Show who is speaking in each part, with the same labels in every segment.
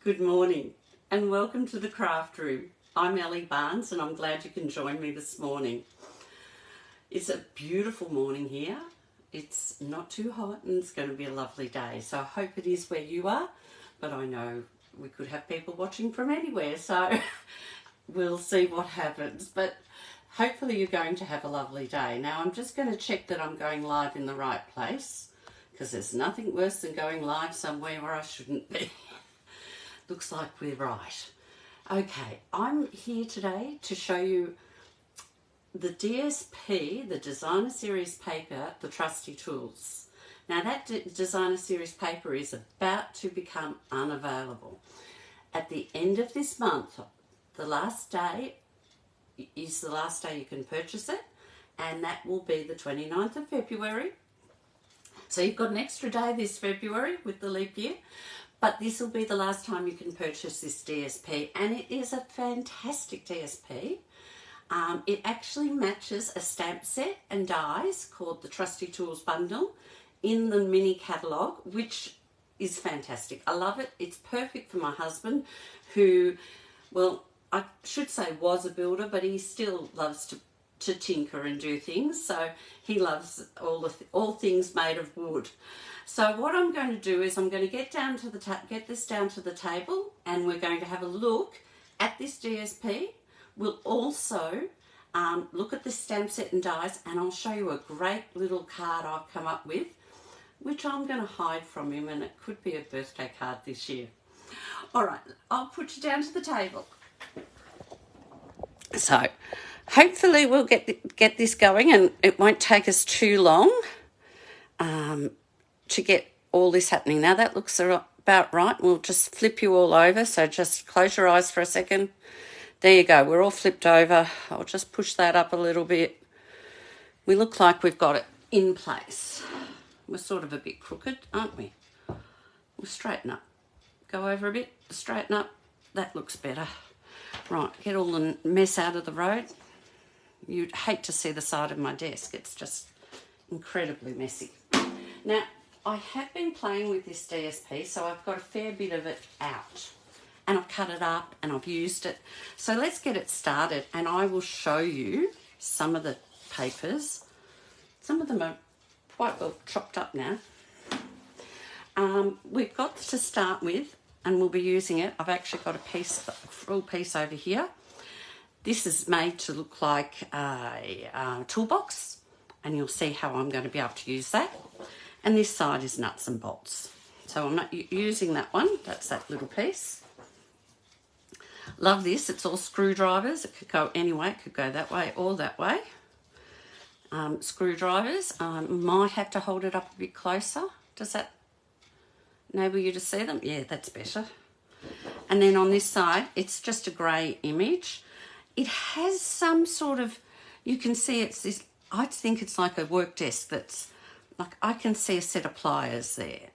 Speaker 1: Good morning and welcome to the craft room. I'm Ellie Barnes and I'm glad you can join me this morning. It's a beautiful morning here. It's not too hot and it's going to be a lovely day. So I hope it is where you are, but I know we could have people watching from anywhere, so we'll see what happens. But hopefully you're going to have a lovely day. Now I'm just going to check that I'm going live in the right place, because there's nothing worse than going live somewhere where I shouldn't be. Looks like we're right. Okay, I'm here today to show you the DSP, the Designer Series paper, the Trusty tools. Now that Designer Series paper is about to become unavailable. At the end of this month, the last day is the last day you can purchase it, and that will be the 29th of February. So you've got an extra day this February with the leap year. But this will be the last time you can purchase this DSP, and it is a fantastic DSP. It actually matches a stamp set and dies called the Trusty Tools Bundle in the mini catalogue, which is fantastic. I love it. It's perfect for my husband who, well, I should say was a builder, but he still loves to tinker and do things. So he loves all things made of wood. So what I'm going to do is I'm going to get this down to the table, and we're going to have a look at this DSP. We'll also look at the stamp set and dies, and I'll show you a great little card I've come up with, which I'm going to hide from him, and it could be a birthday card this year. All right, I'll put you down to the table. So hopefully we'll get this going, and it won't take us too long to get all this happening. Now that looks about right. We'll just flip you all over, so just close your eyes for a second. There you go, we're all flipped over. I'll just push that up a little bit. We look like we've got it in place. We're sort of a bit crooked, aren't we? We'll straighten up. Go over a bit, straighten up. That looks better. Right, get all the mess out of the road. You'd hate to see the side of my desk. It's just incredibly messy. Now, I have been playing with this DSP, so I've got a fair bit of it out. And I've cut it up and I've used it. So let's get it started, and I will show you some of the papers. Some of them are quite well chopped up now. We've got to start with, and we'll be using it. I've actually got a full piece over here. This is made to look like a toolbox, and you'll see how I'm going to be able to use that. And this side is nuts and bolts. So I'm not using that one. That's that little piece. Love this. It's all screwdrivers. It could go any way. It could go that way or that way. Screwdrivers. Might have to hold it up a bit closer. Does that enable you to see them? Yeah, that's better. And then on this side, it's just a grey image. It has some sort of, you can see it's this, I think it's like a work desk that's, like I can see a set of pliers there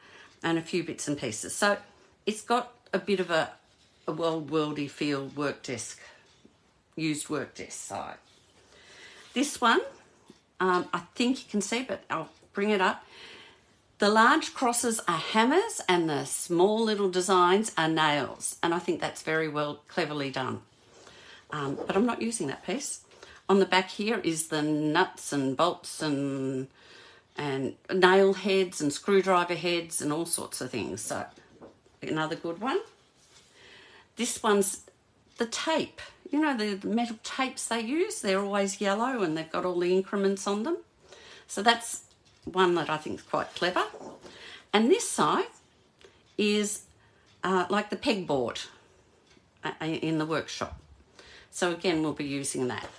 Speaker 1: and a few bits and pieces. So it's got a bit of a worldy feel work desk, used work desk side. This one, I think you can see, but I'll bring it up. The large crosses are hammers and the small little designs are nails. And I think that's very well, cleverly done. But I'm not using that piece. On the back here is the nuts and bolts and nail heads and screwdriver heads and all sorts of things. So another good one. This one's the tape. You know, the metal tapes they use, they're always yellow and they've got all the increments on them. So that's one that I think is quite clever. And this side is like the pegboard in the workshop. So again, we'll be using that.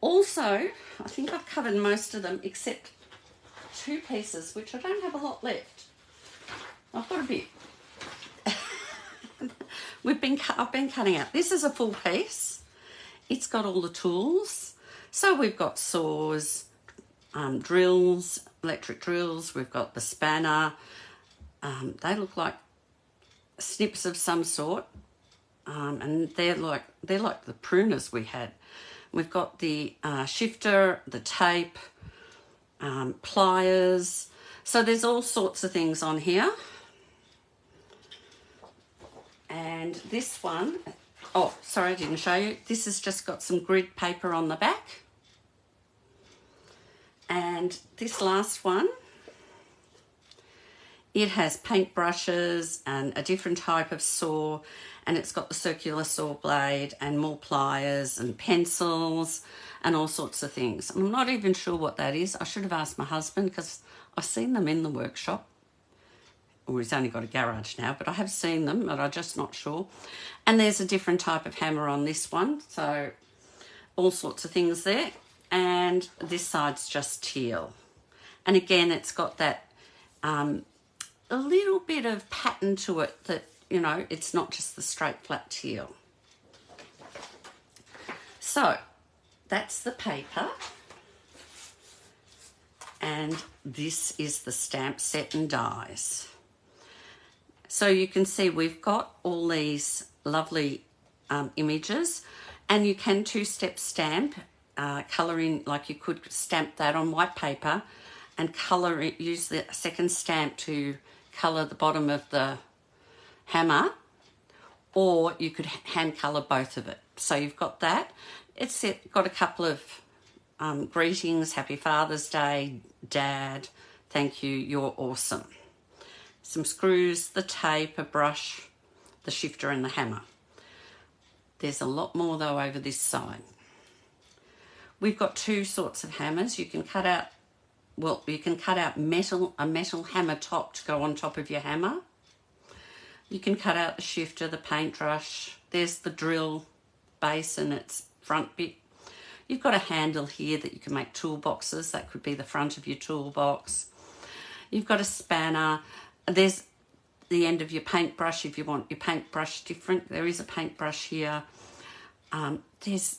Speaker 1: Also, I think I've covered most of them except two pieces, which I don't have a lot left. I've got a bit. I've been cutting out. This is a full piece. It's got all the tools. So we've got saws, drills, electric drills. We've got the spanner. They look like snips of some sort, and they're like the pruners we had. We've got the shifter, the tape, pliers. So there's all sorts of things on here. And this one, oh, sorry, I didn't show you. This has just got some grid paper on the back. And this last one, it has paint brushes and a different type of saw, and it's got the circular saw blade and more pliers and pencils and all sorts of things. I'm not even sure what that is. I should have asked my husband because I've seen them in the workshop. Well, he's only got a garage now, but I have seen them, but I'm just not sure. And there's a different type of hammer on this one, so all sorts of things there. And this side's just teal. And again, it's got that a little bit of pattern to it that, you know, it's not just the straight flat teal. So that's the paper. And this is the stamp set and dies. So you can see we've got all these lovely images, and you can two-step stamp, colour in, like you could stamp that on white paper and colour it, use the second stamp to colour the bottom of the hammer, or you could hand colour both of it. So you've got that. It's got a couple of greetings, Happy Father's Day, Dad, thank you, you're awesome. Some screws, the tape, a brush, the shifter and the hammer. There's a lot more though over this side. We've got two sorts of hammers. You can cut out, well, you can cut out a metal hammer top to go on top of your hammer. You can cut out the shifter, the paintbrush. There's the drill base and its front bit. You've got a handle here that you can make toolboxes. That could be the front of your toolbox. You've got a spanner. There's the end of your paintbrush if you want your paintbrush different. There is a paintbrush here. There's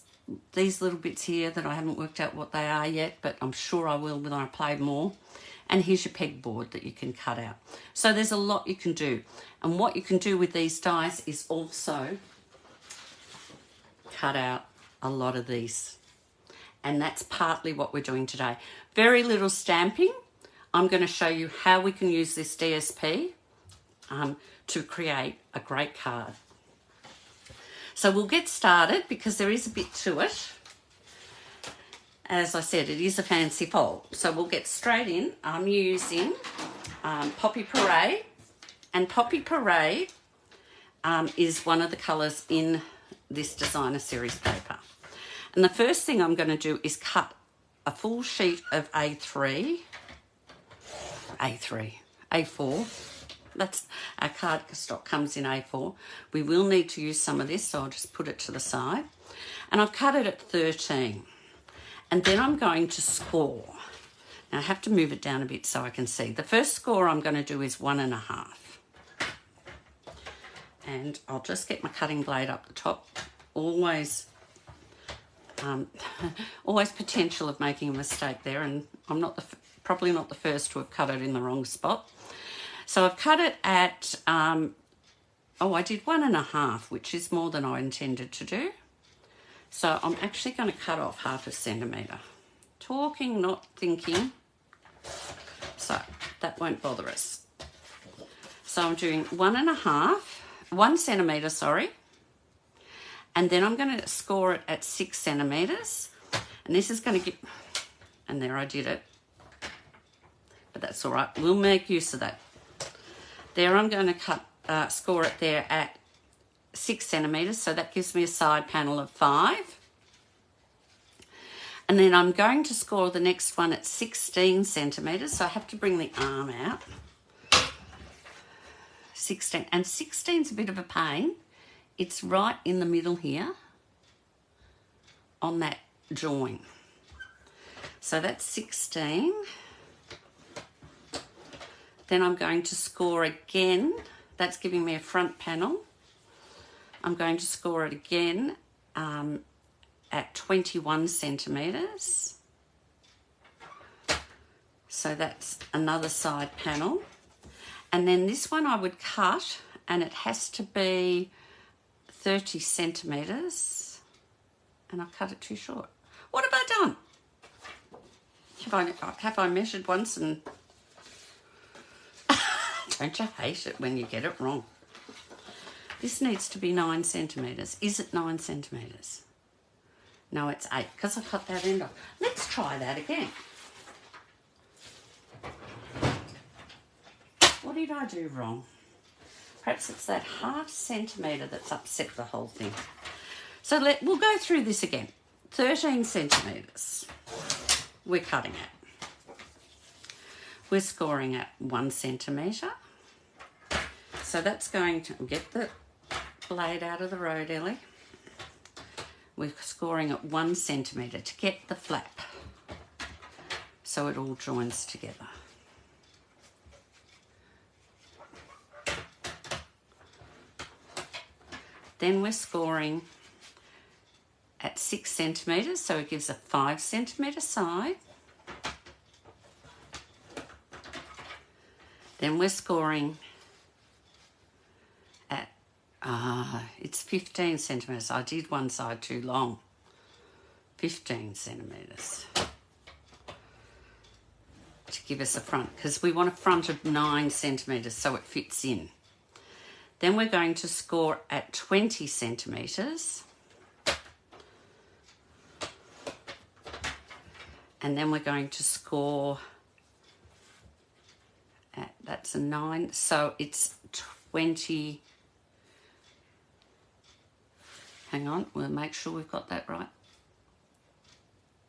Speaker 1: these little bits here that I haven't worked out what they are yet, but I'm sure I will when I play more. And here's your pegboard that you can cut out. So there's a lot you can do. And what you can do with these dies is also cut out a lot of these. And that's partly what we're doing today. Very little stamping. I'm going to show you how we can use this DSP to create a great card. So we'll get started because there is a bit to it. As I said, it is a fancy fold. So we'll get straight in. I'm using Poppy Parade. And Poppy Parade is one of the colours in this designer series paper. And the first thing I'm going to do is cut a full sheet of A4. That's our cardstock comes in A4. We will need to use some of this, so I'll just put it to the side. And I've cut it at 13. And then I'm going to score. Now I have to move it down a bit so I can see. The first score I'm going to do is 1.5. And I'll just get my cutting blade up the top. Always potential of making a mistake there, and I'm not probably not the first to have cut it in the wrong spot. So I've cut it at, I did 1.5, which is more than I intended to do. So I'm actually going to cut off 0.5 centimetre. Talking, not thinking. So that won't bother us. So I'm doing 1 centimetre, sorry. And then I'm going to score it at 6 centimetres. And this is going to get, and there I did it. But that's all right. We'll make use of that. There I'm going to score it there at 6 centimetres. So that gives me a side panel of 5. And then I'm going to score the next one at 16 centimetres. So I have to bring the arm out. 16. And 16's a bit of a pain. It's right in the middle here on that join. So that's 16. Then I'm going to score again. That's giving me a front panel. I'm going to score it again at 21 centimetres. So that's another side panel. And then this one I would cut, and it has to be 30 centimetres. And I've cut it too short. What have I done? Have I measured once and... Don't you hate it when you get it wrong? This needs to be 9 centimetres. Is it 9 centimetres? No, it's 8 because I cut that end off. Let's try that again. What did I do wrong? Perhaps it's that ½ centimetre that's upset the whole thing. So we'll go through this again. 13 centimetres we're cutting at. We're scoring at 1 centimetre. So that's going to get the blade out of the road, Ellie. We're scoring at 1 centimetre to get the flap so it all joins together. Then we're scoring at 6 centimetres, so it gives a 5 centimetre side. Then we're scoring at, it's 15 centimetres. I did one side too long. 15 centimetres to give us a front, because we want a front of 9 centimetres so it fits in. Then we're going to score at 20 centimetres. And then we're going to score at, that's a 9, so it's 20. Hang on, we'll make sure we've got that right.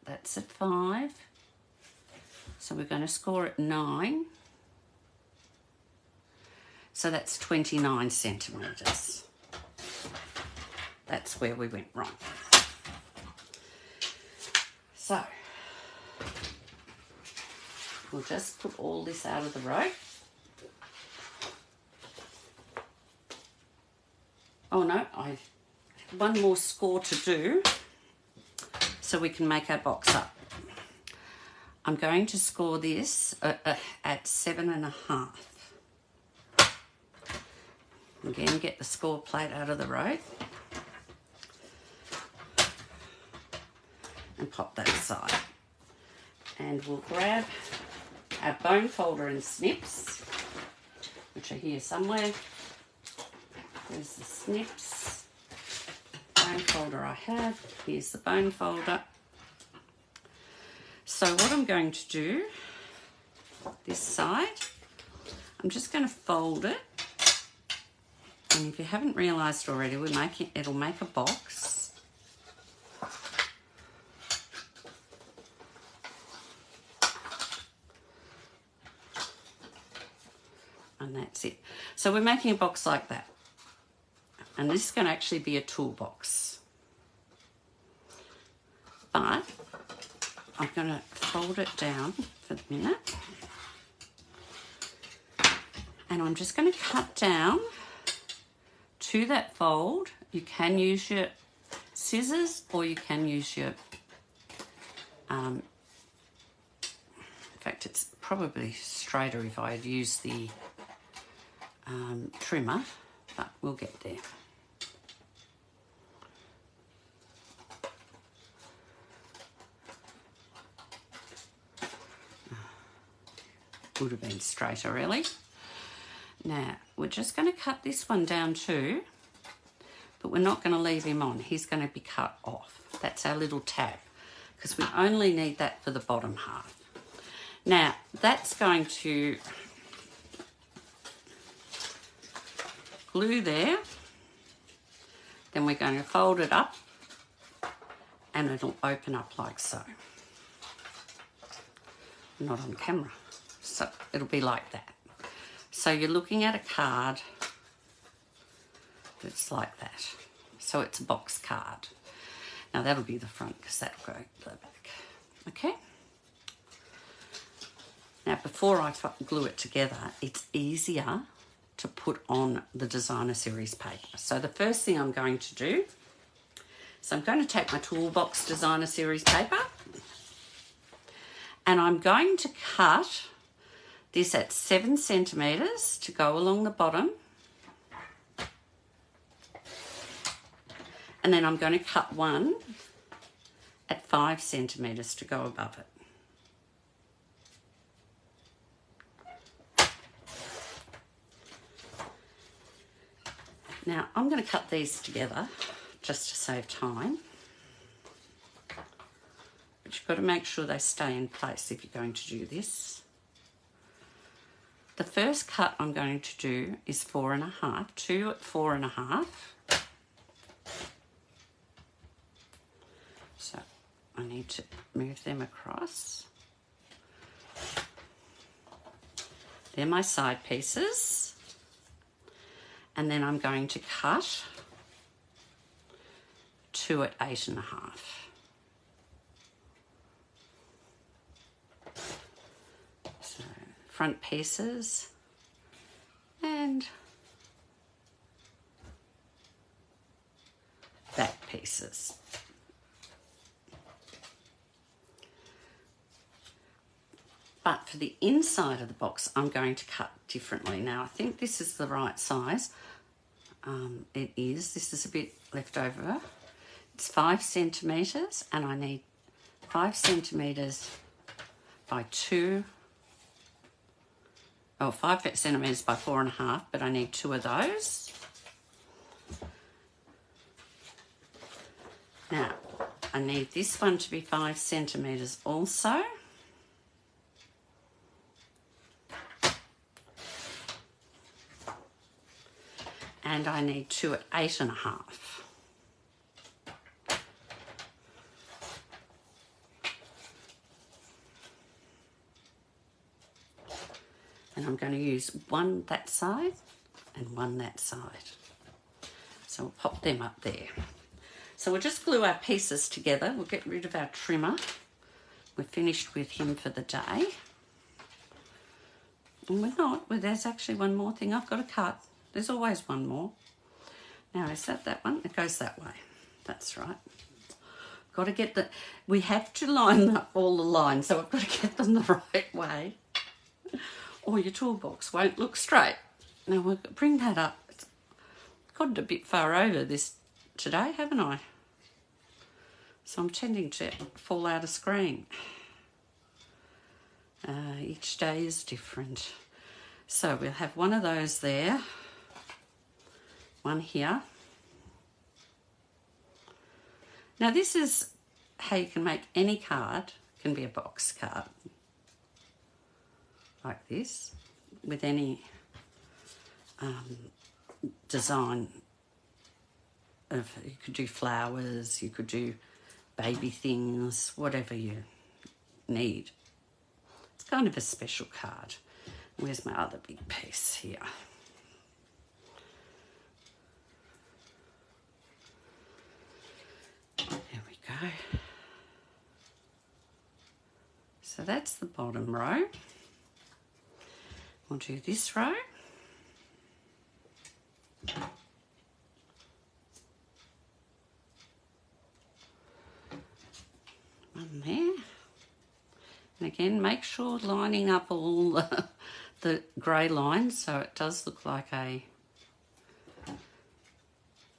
Speaker 1: That's at 5. So we're going to score at 9. So that's 29 centimetres. That's where we went wrong. So we'll just put all this out of the road. Oh no, I've one more score to do so we can make our box up. I'm going to score this at 7.5. Again, get the score plate out of the road and pop that aside. And we'll grab our bone folder and snips, which are here somewhere. There's the snips. Bone folder I have. Here's the bone folder. So what I'm going to do, this side, I'm just going to fold it. And if you haven't realised already, it'll make a box. And that's it. So we're making a box like that. And this is going to actually be a toolbox. But I'm going to fold it down for the minute. And I'm just going to cut down to that fold. You can use your scissors or you can use your, in fact it's probably straighter if I had used the trimmer, but we'll get there. Would have been straighter really. Now, we're just going to cut this one down too, but we're not going to leave him on. He's going to be cut off. That's our little tab, because we only need that for the bottom half. Now, that's going to glue there. Then we're going to fold it up and it'll open up like so. Not on camera. So it'll be like that. So you're looking at a card that's like that. So it's a box card. Now that'll be the front because that'll go to the back. Okay? Now before I glue it together, it's easier to put on the designer series paper. So the first thing I'm going to do is I'm going to take my toolbox designer series paper and I'm going to cut this at 7 centimetres to go along the bottom. And then I'm going to cut one at 5 centimetres to go above it. Now I'm going to cut these together just to save time. But you've got to make sure they stay in place if you're going to do this. The first cut I'm going to do is 4.5, 2 at 4.5. So I need to move them across. They're my side pieces. And then I'm going to cut 2 at 8.5. So front pieces and back pieces. But for the inside of the box, I'm going to cut differently. Now, I think this is the right size. It is. This is a bit left over. It's 5 centimetres, and I need 5 centimetres by 2. Oh, 5 centimetres by 4.5, but I need 2 of those. Now, I need this one to be 5 centimetres also. And I need 2 at 8.5. And I'm going to use one that side and one that side. So we'll pop them up there. So we'll just glue our pieces together. We'll get rid of our trimmer. We're finished with him for the day. And we're not. Well, there's actually one more thing I've got to cut. There's always one more. Now, is that one? It goes that way. That's right. Got to get the... We have to line up all the lines, so I've got to get them the right way. Or your toolbox won't look straight. Now, we'll bring that up. It's got a bit far over this today, haven't I? So I'm tending to fall out of screen. Each day is different. So we'll have one of those there. One here. Now this is how you can make any card. It can be a box card. Like this. With any design. You could do flowers, you could do baby things, whatever you need. It's kind of a special card. Where's my other big piece here? There we go. So that's the bottom row. We'll do this row. One there. And again, make sure lining up all the grey lines so it does look like a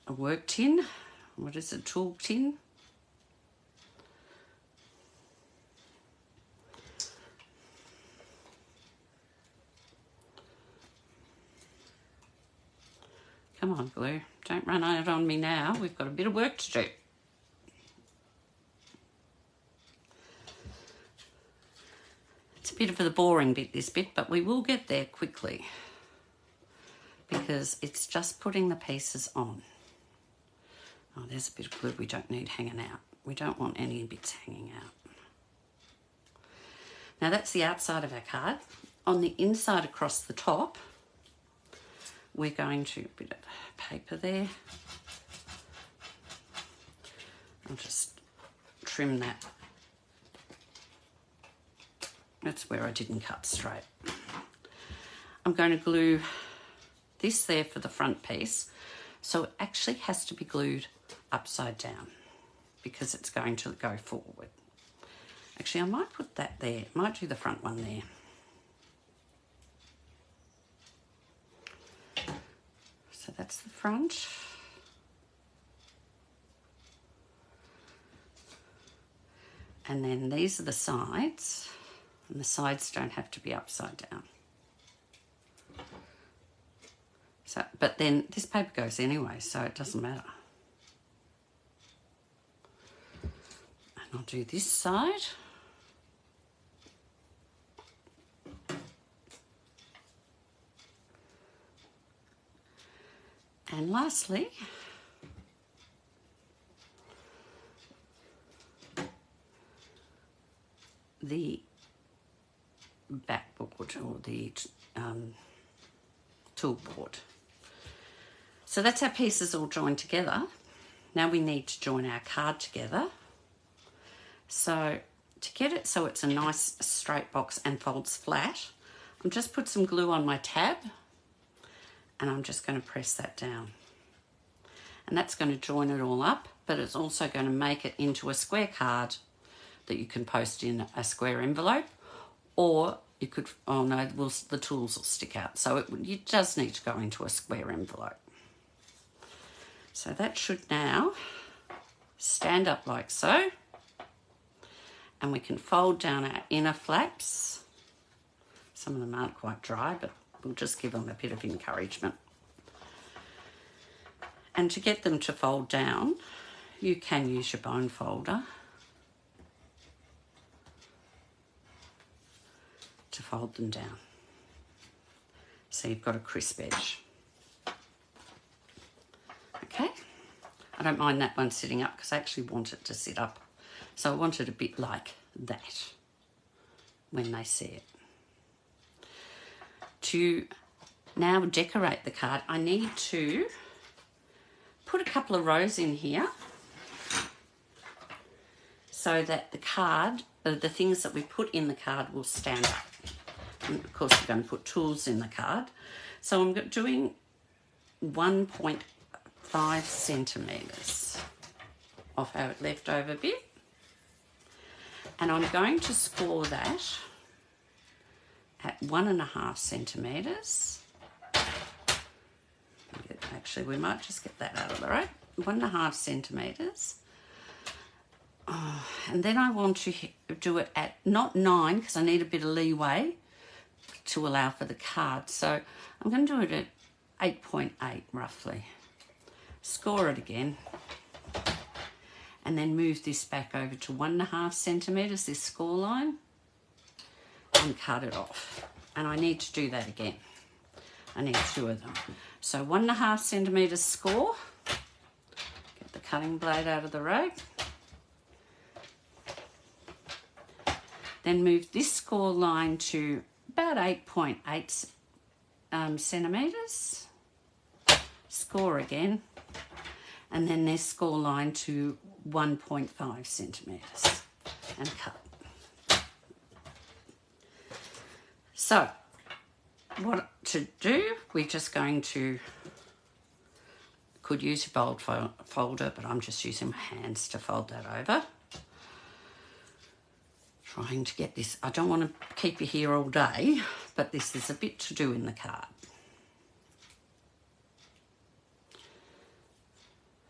Speaker 1: work tin. What is it, tool tin? Come on, glue. Don't run out on me now. We've got a bit of work to do. It's a bit of the boring bit, this bit, but we will get there quickly because it's just putting the pieces on. Oh, there's a bit of glue we don't need hanging out. We don't want any bits hanging out. Now that's the outside of our card. On the inside across the top, we're going to, a bit of paper there. I'll just trim that. That's where I didn't cut straight. I'm going to glue this there for the front piece. So it actually has to be glued upside down because it's going to go forward. Actually, I might put that there. Might do the front one there. So that's the front. And then these are the sides. And the sides don't have to be upside down. So, but then this paper goes anyway, so it doesn't matter. And I'll do this side. And lastly, the backboard or the tool board. So that's our pieces all joined together. Now we need to join our card together. So to get it so it's a nice straight box and folds flat, I'm just put some glue on my tab and I'm just going to press that down. And that's going to join it all up, but it's also going to make it into a square card that you can post in a square envelope, or you could, oh no, well, the tools will stick out. So it does need to go into a square envelope. So that should now stand up like so. And we can fold down our inner flaps. Some of them aren't quite dry, but we'll just give them a bit of encouragement. And to get them to fold down, you can use your bone folder to fold them down. So you've got a crisp edge. Okay, I don't mind that one sitting up because I actually want it to sit up. So I want it a bit like that when they see it. To now decorate the card, I need to put a couple of rows in here so that the card, the things that we put in the card will stand up. And of course we're going to put tools in the card. So I'm doing 1.5 centimetres off our leftover bit. And I'm going to score that at 1.5 centimetres. Actually, we might just get that out of the way. 1.5 centimetres. Oh, and then I want to do it at not 9 because I need a bit of leeway to allow for the card. So I'm going to do it at 8.8 roughly. Score it again. And then move this back over to 1.5 centimetres, this score line, and cut it off. And I need to do that again. I need 2 of them. So 1.5 centimetres score. Get the cutting blade out of the road. Then move this score line to about 8.8 centimetres. Score again. And then this score line to 1.5 centimetres and cut. So what to do, we're just going to, could use your bold folder, but I'm just using my hands to fold that over. Trying to get this, I don't want to keep you here all day, but this is a bit to do in the card.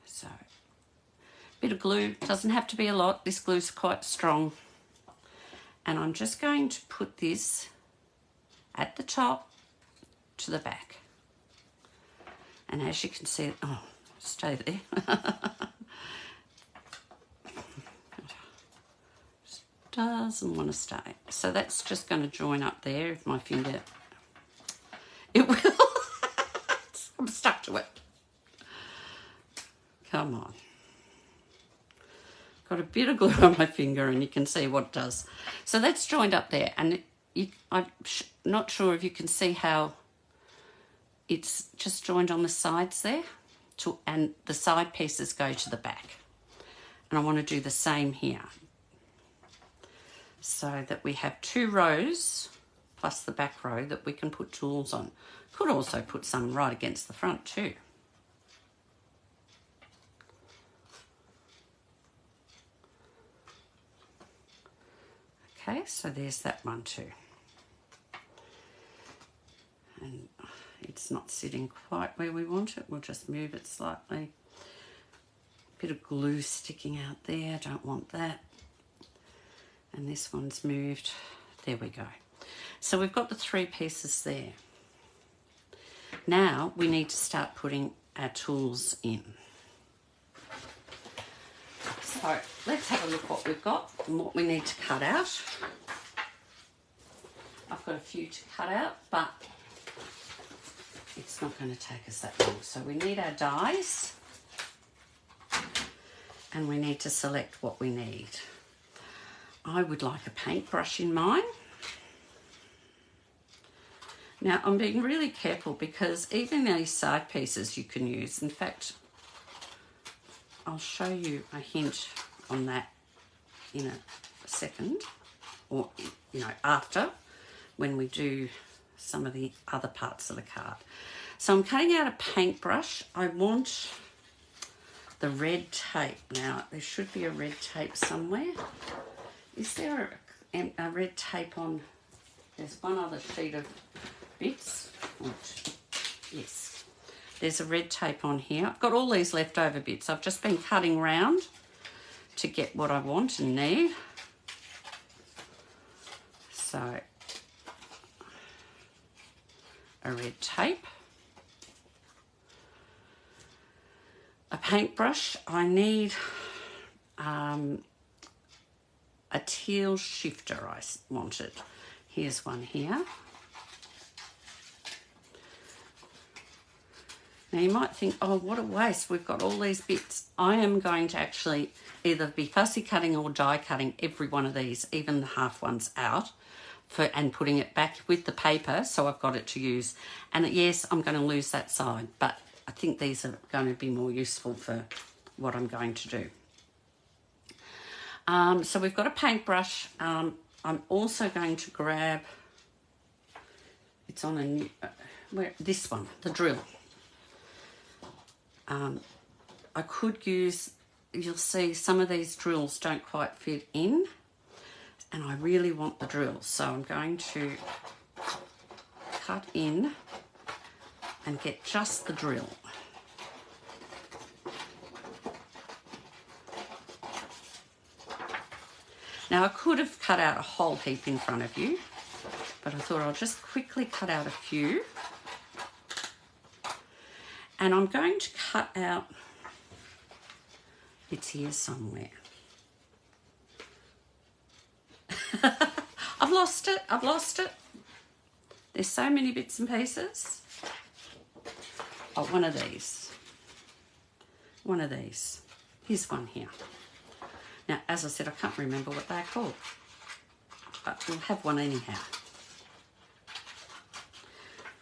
Speaker 1: So, bit of glue, doesn't have to be a lot, this glue's quite strong. And I'm just going to put this at the top to the back. And as you can see, oh, stay there. Doesn't want to stay. So that's just going to join up there if my finger, it will. I'm stuck to it. Come on. Got a bit of glue on my finger and you can see what it does. So that's joined up there, and I'm not sure if you can see how it's just joined on the sides there, and the side pieces go to the back. And I want to do the same here, so that we have 2 rows plus the back row that we can put tools on. Could also put some right against the front too. Okay, so there's that one too. And it's not sitting quite where we want it. We'll just move it slightly. Bit of glue sticking out there, don't want that. And this one's moved. There we go. So we've got the 3 pieces there. Now we need to start putting our tools in. So let's have a look what we've got and what we need to cut out. I've got a few to cut out, but it's not going to take us that long. So we need our dies and we need to select what we need. I would like a paintbrush in mine. Now I'm being really careful because even these side pieces you can use. In fact, I'll show you a hint on that in a second, or after, when we do some of the other parts of the card. So I'm cutting out a paintbrush. I want the red tape. Now there should be a red tape somewhere. Is there a red tape on? There's one other sheet of bits. Yes, there's a red tape on here. I've got all these leftover bits. I've just been cutting round to get what I want and need. So a red tape, a paintbrush. I need a teal shifter I wanted. Here's one here. Now you might think, oh, what a waste, we've got all these bits. I am going to actually either be fussy cutting or die cutting every one of these, even the half ones out, and putting it back with the paper so I've got it to use. And yes, I'm going to lose that side, but I think these are going to be more useful for what I'm going to do. So we've got a paintbrush. I'm also going to grab, it's on a new, this one, the drill. I could use, you'll see some of these drills don't quite fit in, and I really want the drill. So I'm going to cut in and get just the drill. Now I could have cut out a whole heap in front of you, but I thought I'll just quickly cut out a few. And I'm going to cut out, it's here somewhere. I've lost it. There's so many bits and pieces. Oh, one of these. Here's one here. Now, as I said, I can't remember what they're called, but we'll have one anyhow.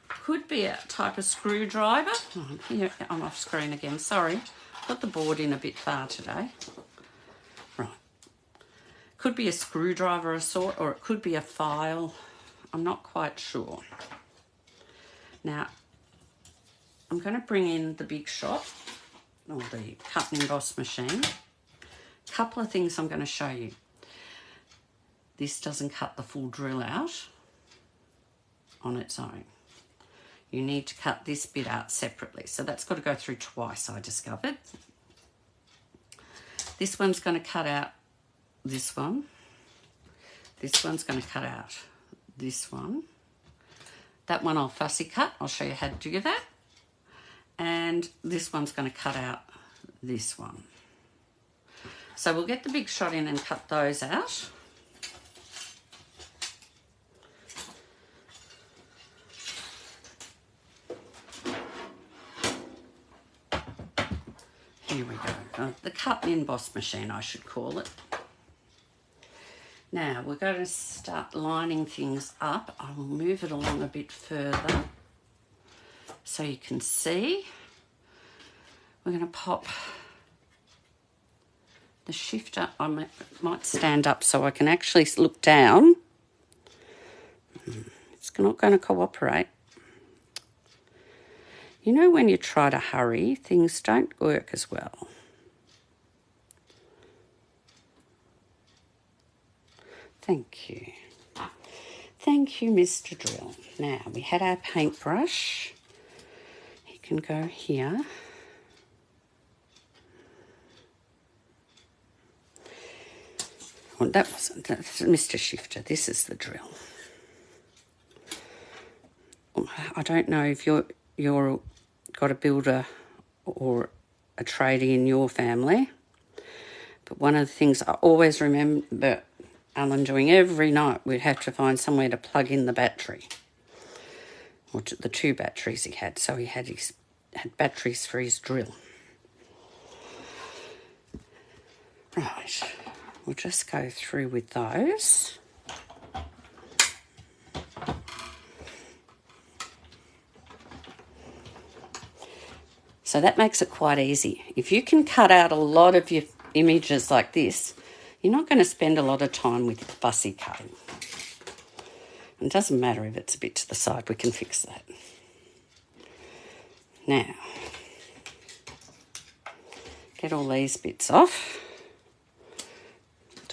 Speaker 1: Could be a type of screwdriver. Oh, here, I'm off screen again, sorry. Got the board in a bit far today. Right. Could be a screwdriver of sort, or it could be a file. I'm not quite sure. Now, I'm going to bring in the Big Shot, or the cut and emboss machine. Couple of things I'm going to show you. This doesn't cut the full drill out on its own. You need to cut this bit out separately. So that's got to go through twice, I discovered. This one's going to cut out this one. This one's going to cut out this one. That one I'll fussy cut. I'll show you how to do that. And this one's going to cut out this one. So we'll get the Big Shot in and cut those out. Here we go. The cut and emboss machine, I should call it. Now we're going to start lining things up. I will move it along a bit further so you can see. We're going to pop the shifter. I might stand up so I can actually look down. It's not going to cooperate. You know, when you try to hurry, things don't work as well. Thank you. Thank you, Mr. Drill. Now, we had our paintbrush. He can go here. Well, that's Mr. Shifter. This is the drill. I don't know if you've got a builder or a tradie in your family. But one of the things I always remember Alan doing every night, we'd have to find somewhere to plug in the battery, or the 2 batteries he had. So he had batteries for his drill. Right, we'll just go through with those. So that makes it quite easy. If you can cut out a lot of your images like this, you're not going to spend a lot of time with fussy cutting. It doesn't matter if it's a bit to the side, we can fix that. Now, get all these bits off.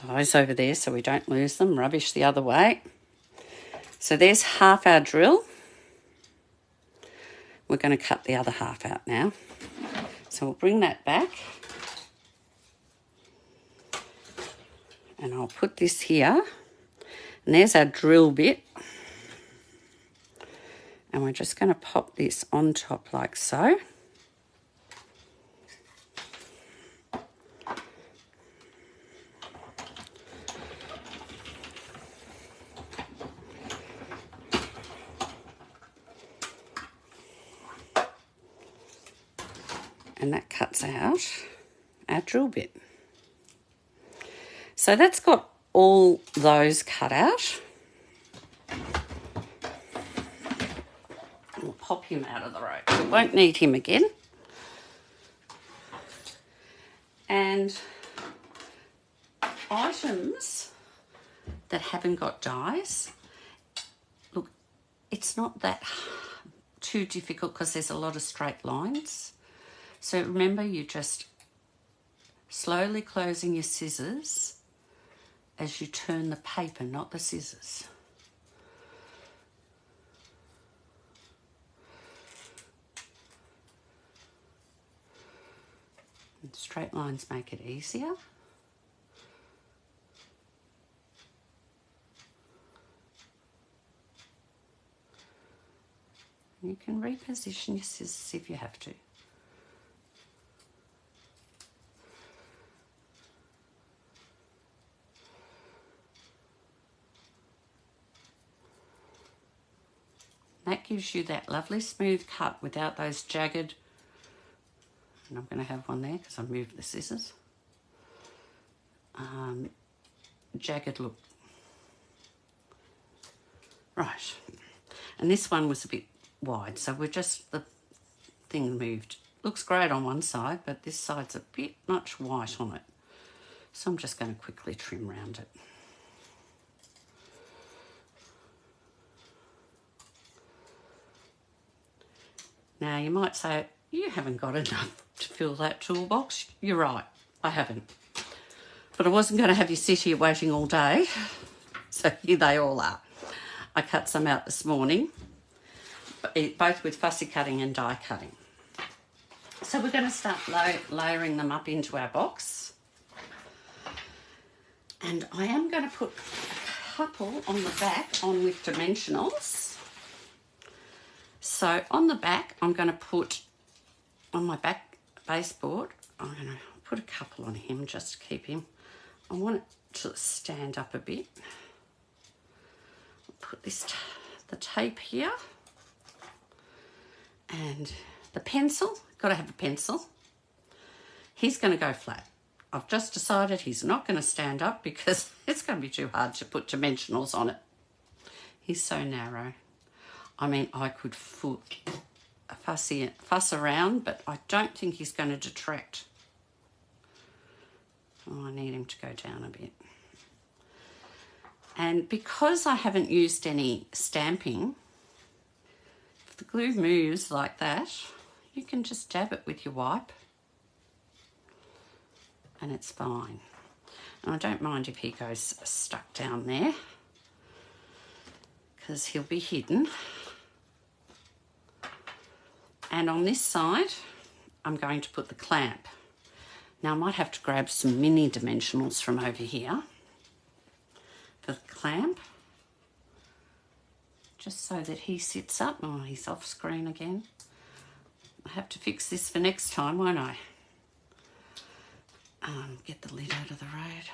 Speaker 1: Those over there so we don't lose them. Rubbish the other way. So there's half our drill. We're going to cut the other half out now. So we'll bring that back. And I'll put this here. And there's our drill bit. And we're just going to pop this on top like so. And that cuts out our drill bit. So that's got all those cut out. We'll pop him out of the road. We won't need him again. And items that haven't got dies, look, it's not that too difficult because there's a lot of straight lines. So remember, you just slowly closing your scissors as you turn the paper, not the scissors. And straight lines make it easier. You can reposition your scissors if you have to. That gives you that lovely smooth cut without those jagged, and I'm going to have one there because I moved the scissors, jagged look. Right, and this one was a bit wide, so we're just, the thing moved. Looks great on one side, but this side's a bit much white on it. So I'm just going to quickly trim around it. Now, you might say, you haven't got enough to fill that toolbox. You're right, I haven't. But I wasn't going to have you sit here waiting all day. So here they all are. I cut some out this morning, both with fussy cutting and die cutting. So we're going to start layering them up into our box. And I am going to put a couple on the back on with dimensionals. So on the back, I'm going to put, on my back baseboard, I'm going to put a couple on him just to keep him. I want it to stand up a bit. I'll put this, the tape here. And the pencil, got to have a pencil. He's going to go flat. I've just decided he's not going to stand up because it's going to be too hard to put dimensionals on it. He's so narrow. I mean, I could fuss around, but I don't think he's going to detract. Oh, I need him to go down a bit. And because I haven't used any stamping, if the glue moves like that, you can just dab it with your wipe and it's fine. And I don't mind if he goes stuck down there because he'll be hidden. And on this side, I'm going to put the clamp. Now I might have to grab some mini dimensionals from over here for the clamp, just so that he sits up. Oh, he's off screen again. I have to fix this for next time, won't I? Get the lid out of the road.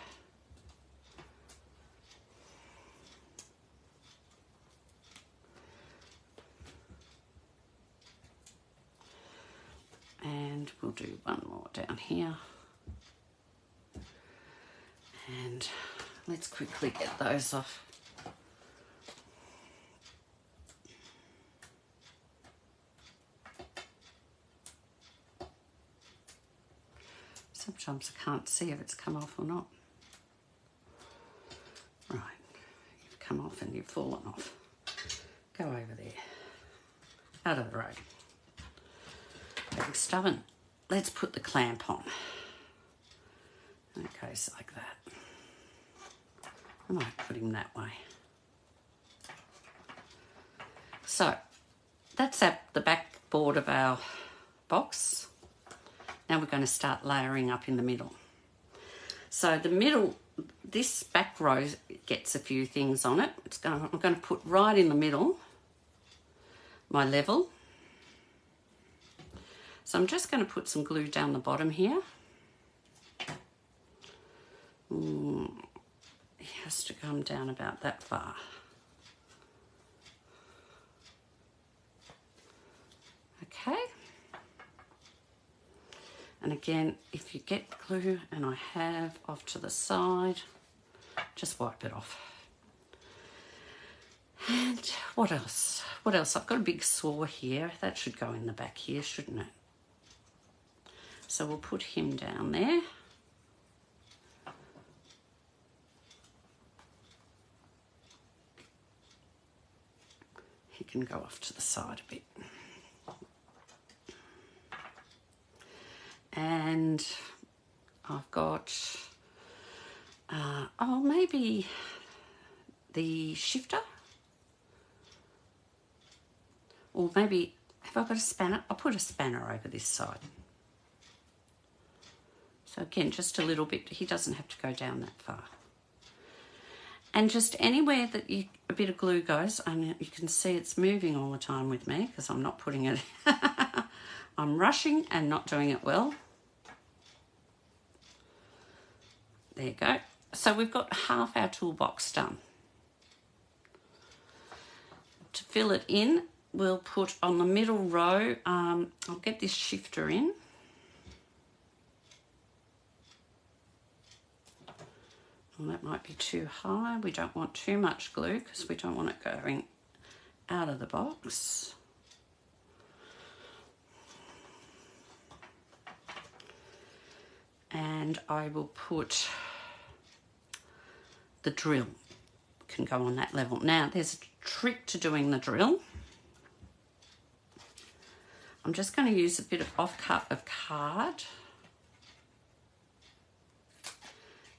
Speaker 1: And we'll do one more down here. And let's quickly get those off. Sometimes I can't see if it's come off or not. Right, you've come off and you've fallen off. Go over there. Out of the road. Being stubborn. Let's put the clamp on. It goes like that. I might put him that way. So, that's at the backboard of our box. Now we're going to start layering up in the middle. So the middle, this back row gets a few things on it. I'm going to put right in the middle my level. So I'm just going to put some glue down the bottom here. It has to come down about that far. Okay. And again, if you get glue, and I have off to the side, just wipe it off. And what else? What else? I've got a big saw here. That should go in the back here, shouldn't it? So we'll put him down there. He can go off to the side a bit. And I've got, oh, maybe the shifter. Or maybe, have I got a spanner? I'll put a spanner over this side. So again, just a little bit. He doesn't have to go down that far. And just anywhere that a bit of glue goes, and you can see it's moving all the time with me because I'm not putting it. I'm rushing and not doing it well. There you go. So we've got half our toolbox done. To fill it in, we'll put on the middle row, I'll get this shifter in. Well, that might be too high. We don't want too much glue because we don't want it going out of the box. And I will put the drill, can go on that level. Now there's a trick to doing the drill. I'm just going to use a bit of offcut of card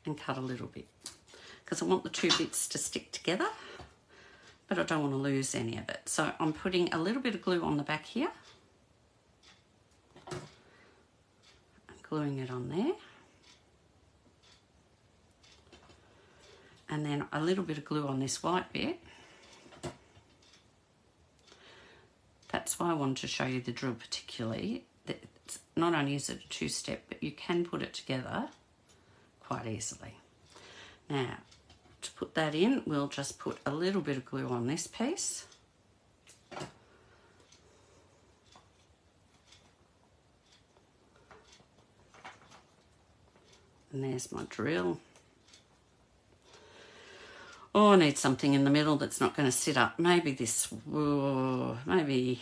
Speaker 1: and cut a little bit because I want the two bits to stick together, but I don't want to lose any of it. So I'm putting a little bit of glue on the back here. Gluing it on there. And then a little bit of glue on this white bit. That's why I wanted to show you the drill particularly. It's not only is it a two-step, but you can put it together quite easily. Now, to put that in, we'll just put a little bit of glue on this piece. And there's my drill. Oh, I need something in the middle that's not going to sit up. Maybe this, oh, maybe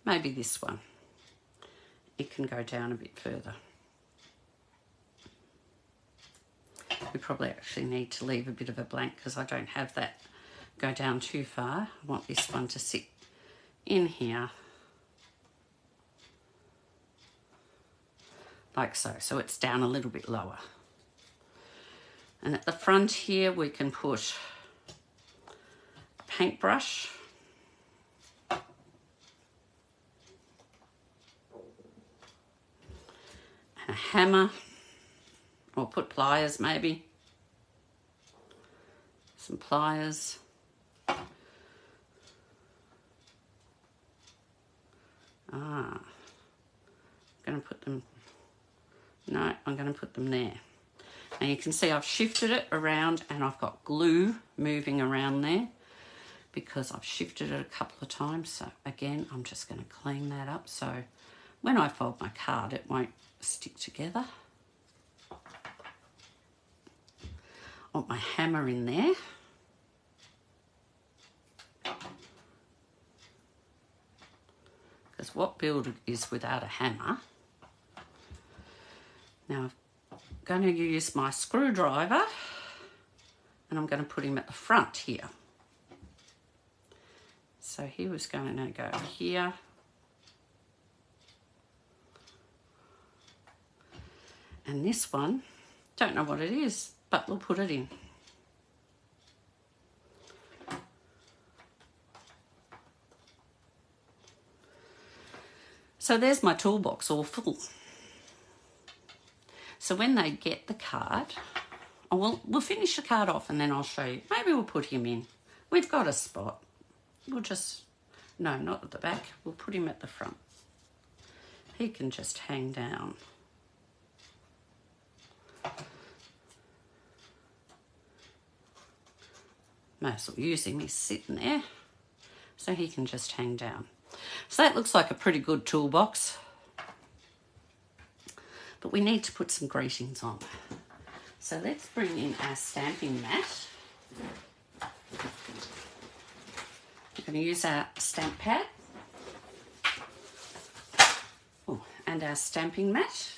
Speaker 1: this one. It can go down a bit further. We probably actually need to leave a bit of a blank because I don't have that go down too far. I want this one to sit in here. Like so. So it's down a little bit lower. And at the front here, we can put a paintbrush. And a hammer. Or put pliers maybe. Some pliers. going to put them, no, I'm going to put them there. Now you can see I've shifted it around and I've got glue moving around there because I've shifted it a couple of times. So again, I'm just going to clean that up so when I fold my card it won't stick together. I want my hammer in there. Because what build is without a hammer? Now I'm going to use my screwdriver and I'm going to put him at the front here. So he was going to go here. And this one, don't know what it is, but we'll put it in. So there's my toolbox all full. So when they get the card, we'll finish the card off and then I'll show you. Maybe we'll put him in. We've got a spot. We'll just, no, not at the back. We'll put him at the front. He can just hang down. Might as well use him. He's sitting there. So he can just hang down. So that looks like a pretty good toolbox. But we need to put some greetings on. So let's bring in our stamping mat. We're going to use our stamp pad. Oh, and our stamping mat.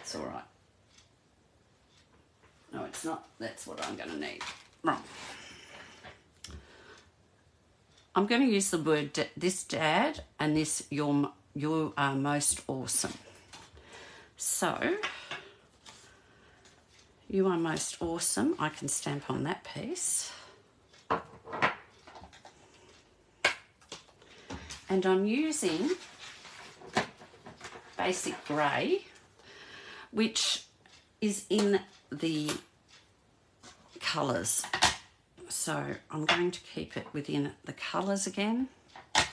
Speaker 1: It's all right. No, it's not. That's what I'm going to need. Wrong. I'm going to use the word this dad and this you are most awesome. So, you are most awesome. I can stamp on that piece. And I'm using basic grey, which is in the colours. So I'm going to keep it within the colours again. Put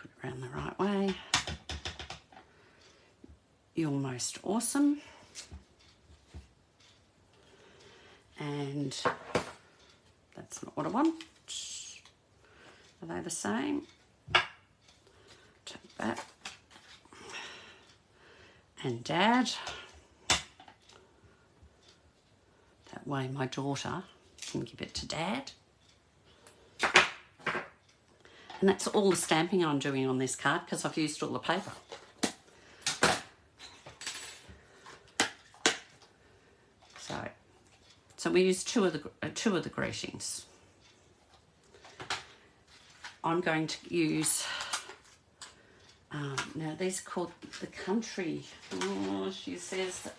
Speaker 1: it around the right way. You're most awesome. And that's not what I want. Are they the same? Take that. And Dad. That way my daughter can give it to Dad. And that's all the stamping I'm doing on this card because I've used all the paper. So we use two of the greetings. I'm going to use now these are called the country. Oh, she says that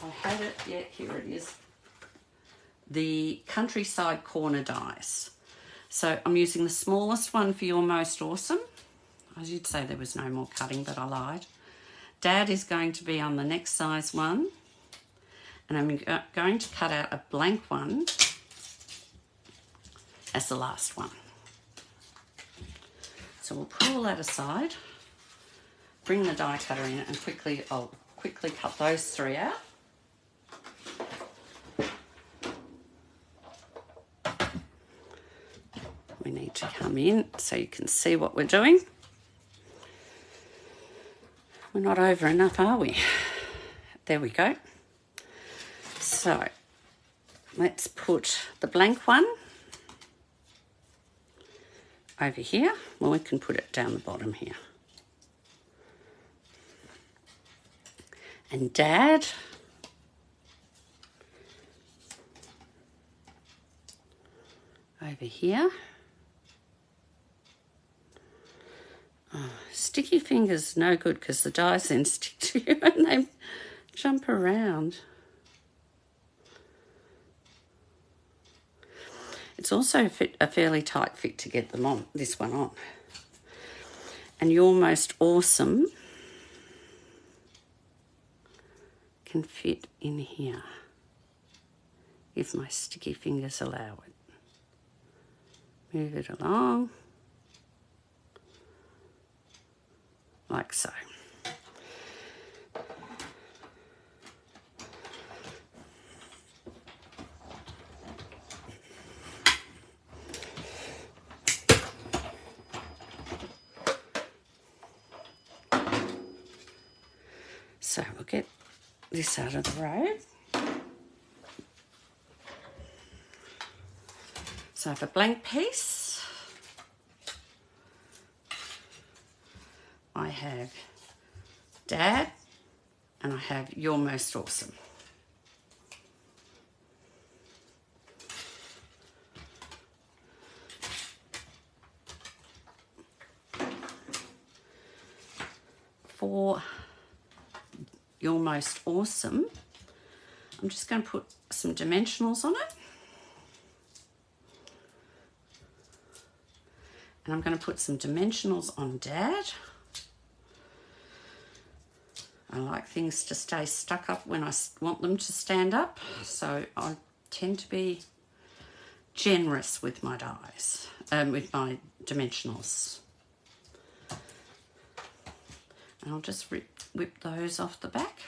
Speaker 1: I had it. Yeah, here it is. The countryside corner dies. So I'm using the smallest one for your most awesome. I did say there was no more cutting, but I lied. Dad is going to be on the next size one. And I'm going to cut out a blank one as the last one. So we'll put all that aside, bring the die cutter in and I'll quickly cut those three out. We need to come in so you can see what we're doing. We're not over enough, are we? There we go. So let's put the blank one over here. Well, we can put it down the bottom here. And Dad over here. Oh, sticky fingers no good because the dies then stick to you and they jump around. It's also a fairly tight fit to get them on, this one on. And You're Most Awesome can fit in here if my sticky fingers allow it. Move it along. like so. So we'll get this out of the road. So for blank piece, I have Dad and I have You're Most Awesome. For You're Most Awesome, I'm just going to put some dimensionals on it. And I'm going to put some dimensionals on Dad. I like things to stay stuck up when I want them to stand up, so I tend to be generous with my dies, with my dimensionals. And I'll just whip those off the back.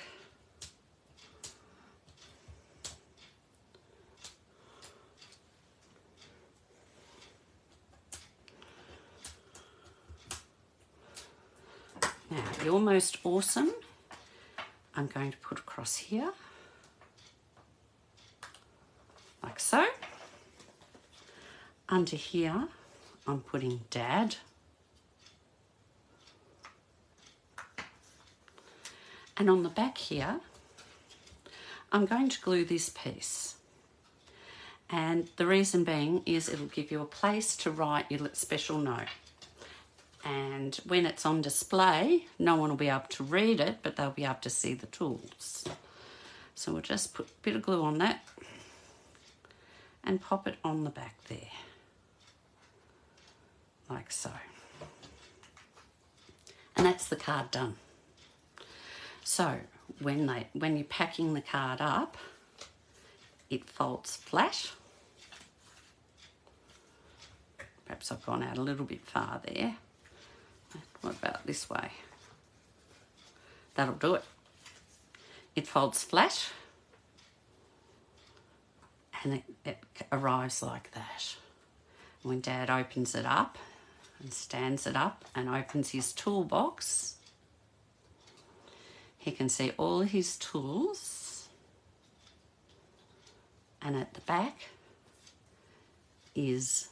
Speaker 1: Now, You're Most Awesome, I'm going to put across here, like so. Under here, I'm putting Dad. And on the back here, I'm going to glue this piece. And the reason being is it'll give you a place to write your special note. And when it's on display, no one will be able to read it, but they'll be able to see the tools. So we'll just put a bit of glue on that and pop it on the back there, like so. And that's the card done. So when you're packing the card up, it folds flat. Perhaps I've gone out a little bit far there. What about this way? That'll do it. It folds flat and it arrives like that. When Dad opens it up and stands it up and opens his toolbox, he can see all his tools, and at the back is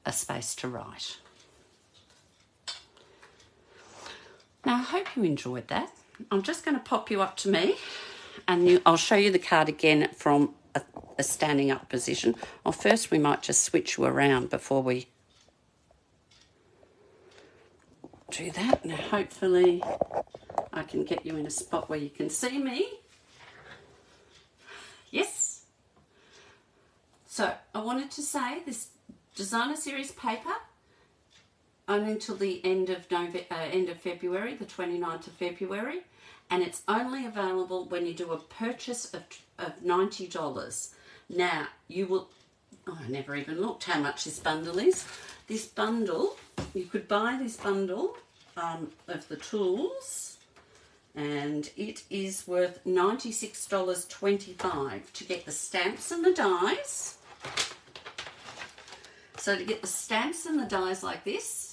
Speaker 1: a space to write. Now, I hope you enjoyed that. I'm just going to pop you up to me and I'll show you the card again from a standing up position. Or first we might just switch you around before we do that. Now, hopefully I can get you in a spot where you can see me. Yes. So I wanted to say this designer series paper only until the end of February, the 29th of February, and it's only available when you do a purchase of $90. Now, you will, I never even looked how much this bundle is. This bundle, you could buy this bundle of the tools, and it is worth $96.25 to get the stamps and the dies. So to get the stamps and the dies like this,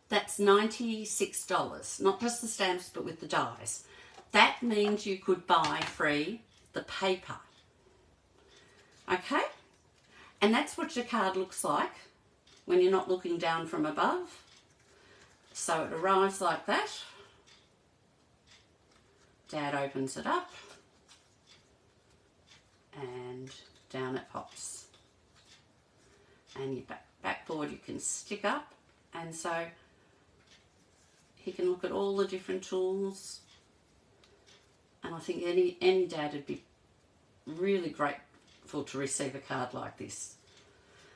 Speaker 1: that's $96, not just the stamps, but with the dies. That means you could buy free the paper. Okay? And that's what your card looks like when you're not looking down from above. So it arrives like that. Dad opens it up and down it pops. And your backboard you can stick up, and so he can look at all the different tools, and I think any dad would be really grateful to receive a card like this.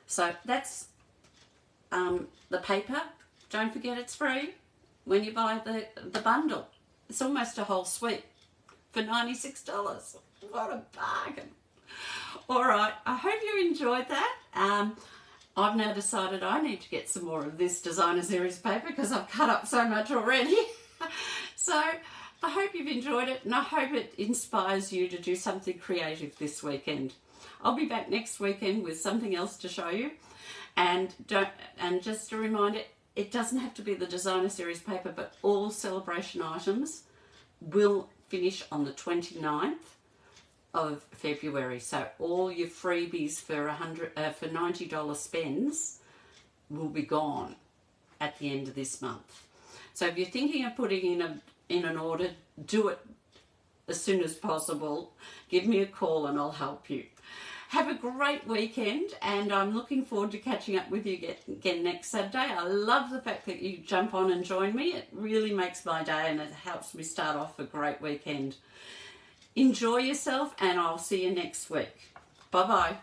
Speaker 1: So that's the paper. Don't forget it's free when you buy the bundle. It's almost a whole suite for $96. What a bargain. All right, I hope you enjoyed that. I've now decided I need to get some more of this designer series paper because I've cut up so much already. So I hope you've enjoyed it, and I hope it inspires you to do something creative this weekend. I'll be back next weekend with something else to show you. And just a reminder, it doesn't have to be the designer series paper, but all Sale-A-Bration items will finish on the 29th of February. So all your freebies for $90 spends will be gone at the end of this month. So if you're thinking of putting in an order, do it as soon as possible. Give me a call and I'll help you. Have a great weekend, and I'm looking forward to catching up with you again next Saturday. I love the fact that you jump on and join me. It really makes my day and it helps me start off a great weekend. Enjoy yourself, and I'll see you next week. Bye-bye.